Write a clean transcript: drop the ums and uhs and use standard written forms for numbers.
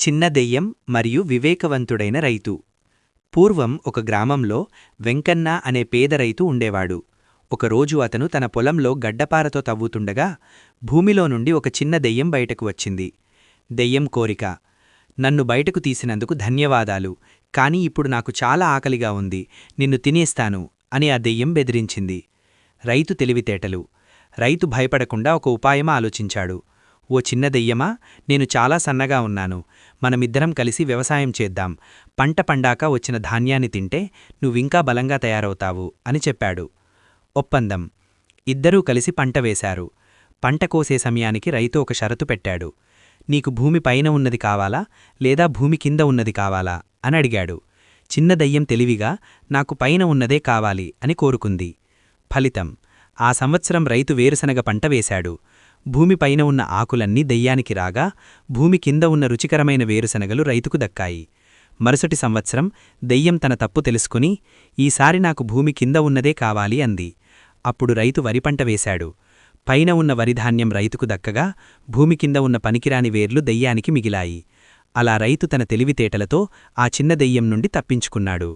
చిన్న దెయ్యం మరియు వివేకవంతుడైన రైతు. పూర్వం ఒక గ్రామంలో వెంకన్న అనే పేద రైతు ఉండేవాడు. ఒకరోజు అతను తన పొలంలో గడ్డపారతో తవ్వుతుండగా భూమిలో నుండి ఒక చిన్న దెయ్యం బయటకు వచ్చింది. దెయ్యం కోరిక: నన్ను బయటకు తీసినందుకు ధన్యవాదాలు, కాని ఇప్పుడు నాకు చాలా ఆకలిగా ఉంది, నిన్ను తినేస్తాను అని ఆ దెయ్యం బెదిరించింది. రైతు తెలివితేటలు. రైతు భయపడకుండా ఒక ఉపాయం ఆలోచించాడు. ఓ చిన్న దెయ్యమా, నేను చాలా సన్నగా ఉన్నాను, మనమిద్దరం కలిసి వ్యవసాయం చేద్దాం, పంట పండాక వచ్చిన ధాన్యాన్ని తింటే నువ్వింకా బలంగా తయారవుతావు అని చెప్పాడు. ఒప్పందం. ఇద్దరూ కలిసి పంట వేశారు. పంట కోసే సమయానికి రైతు ఒక షరతు పెట్టాడు. నీకు భూమి పైన ఉన్నది కావాలా, లేదా భూమి కింద ఉన్నది కావాలా అని అడిగాడు. చిన్న దెయ్యం తెలివిగా నాకు పైన ఉన్నదే కావాలి అని కోరుకుంది. ఫలితం: ఆ సంవత్సరం రైతు వేరుశనగ పంట వేశాడు. భూమిపైన ఉన్న ఆకులన్నీ దెయ్యానికి రాగా, భూమి కింద ఉన్న రుచికరమైన వేరుశనగలు రైతుకు దక్కాయి. మరుసటి సంవత్సరం దెయ్యం తన తప్పు తెలుసుకుని, ఈసారి నాకు భూమి కింద ఉన్నదే కావాలి అంది. అప్పుడు రైతు వరిపంట వేశాడు. పైన ఉన్న వరిధాన్యం రైతుకు దక్కగా, భూమి కింద ఉన్న పనికిరాని వేర్లు దెయ్యానికి మిగిలాయి. అలా రైతు తన తెలివితేటలతో ఆ చిన్న దెయ్యం నుండి తప్పించుకున్నాడు.